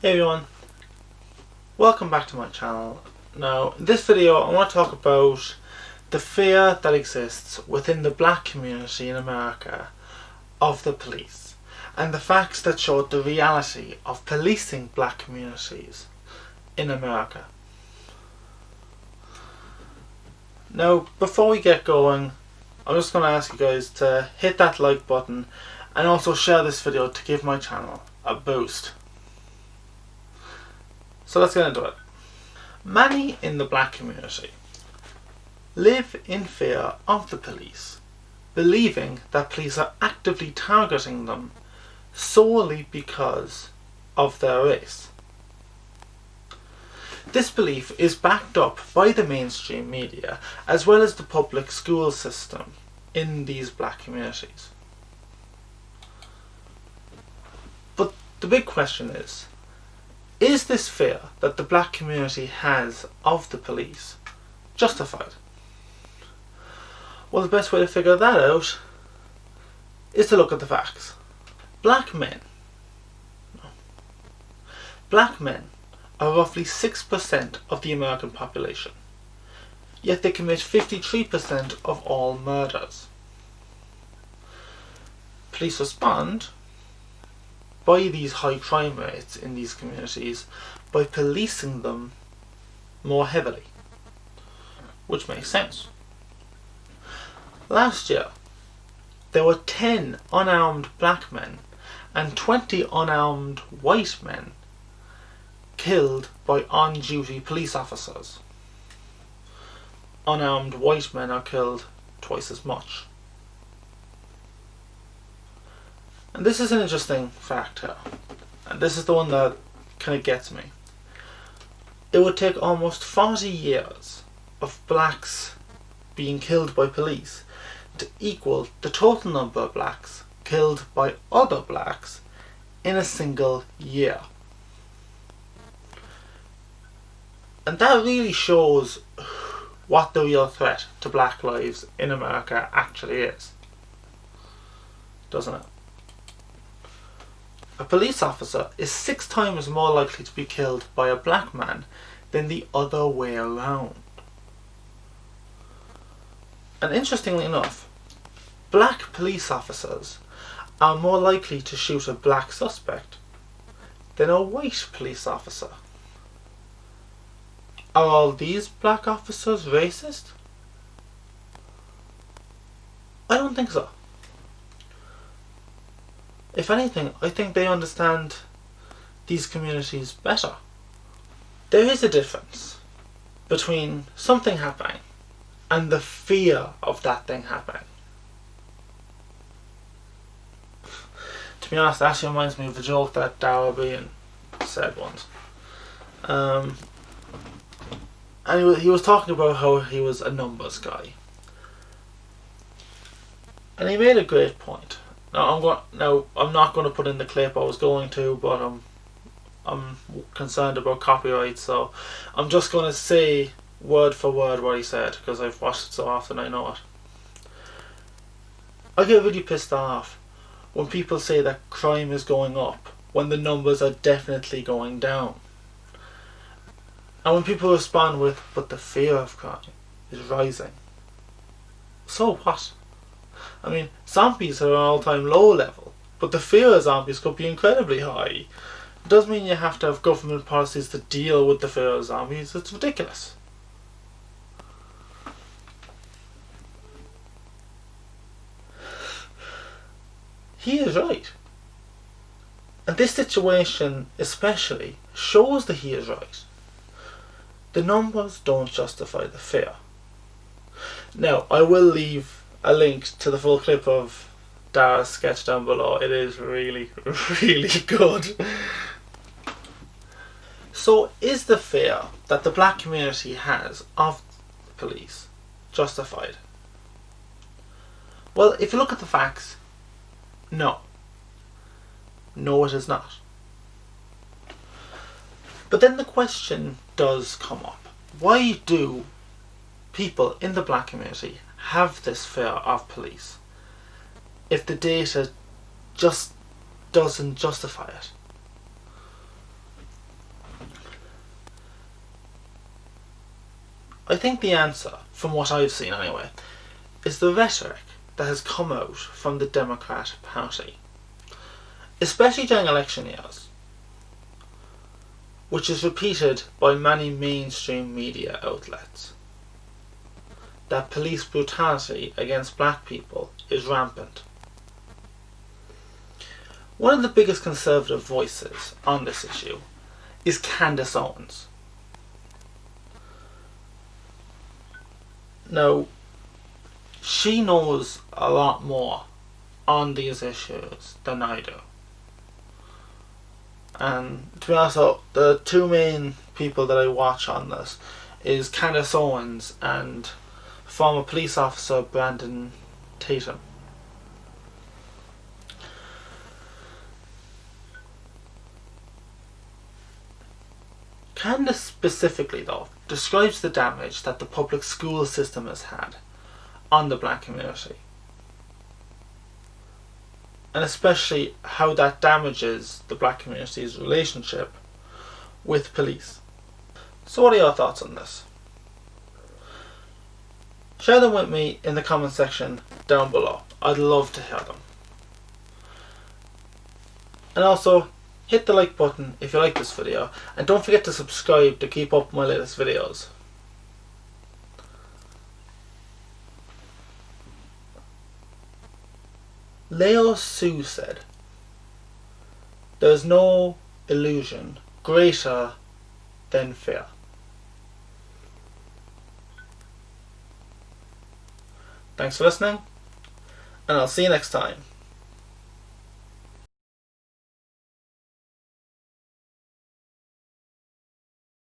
Hey everyone, welcome back to my channel. Now, in this video I want to talk about the fear that exists within the black community in America of the police and the facts that show the reality of policing black communities in America. Now, before we get going, I'm just going to ask you guys to hit that like button and also share this video to give my channel a boost. So let's get into it. Many in the black community live in fear of the police, believing that police are actively targeting them solely because of their race. This belief is backed up by the mainstream media as well as the public school system in these black communities. But the big question is this fear that the black community has of the police justified? Well, the best way to figure that out is to look at the facts. Black men are roughly 6% of the American population, yet they commit 53% of all murders. Police respond by these high crime rates in these communities by policing them more heavily, which makes sense. Last year, there were 10 unarmed black men and 20 unarmed white men killed by on-duty police officers. Unarmed white men are killed twice as much. And this is an interesting fact here, and this is the one that kind of gets me. It would take almost 40 years of blacks being killed by police to equal the total number of blacks killed by other blacks in a single year. And that really shows what the real threat to black lives in America actually is, doesn't it? A police officer is 6 times more likely to be killed by a black man than the other way around. And interestingly enough, black police officers are more likely to shoot a black suspect than a white police officer. Are all these black officers racist? I don't think so. If anything, I think they understand these communities better. There is a difference between something happening and the fear of that thing happening. To be honest, that actually reminds me of the joke that Dara Bean said once. And he was talking about how he was a numbers guy. And he made a great point. Now I'm not going to put in the clip I was going to, but I'm concerned about copyright, so I'm just going to say word for word what he said because I've watched it so often I know it. I get really pissed off when people say that crime is going up when the numbers are definitely going down. And when people respond with, but the fear of crime is rising. So what? I mean, zombies are at an all-time low level, but the fear of zombies could be incredibly high. It doesn't mean you have to have government policies to deal with the fear of zombies. It's ridiculous. He is right. And this situation especially shows that he is right. The numbers don't justify the fear. Now, I will leave a link to the full clip of Dara's sketch down below. It is really, really good. So, is the fear that the black community has of the police justified? Well, if you look at the facts, no. No, it is not. But then the question does come up. Why do people in the black community have this fear of police if the data just doesn't justify it? I think the answer, from what I've seen anyway, is the rhetoric that has come out from the Democrat Party, especially during election years, which is repeated by many mainstream media outlets, that police brutality against black people is rampant. One of the biggest conservative voices on this issue is Candace Owens. Now, she knows a lot more on these issues than I do. And to be honest, the two main people that I watch on this is Candace Owens and former police officer Brandon Tatum. Candace specifically, though, describes the damage that the public school system has had on the black community, and especially how that damages the black community's relationship with police. So what are your thoughts on this? Share them with me in the comment section down below. I'd love to hear them. And also, hit the like button if you like this video, and don't forget to subscribe to keep up with my latest videos. Lao Tzu said, "There is no illusion greater than fear." Thanks for listening, and I'll see you next time.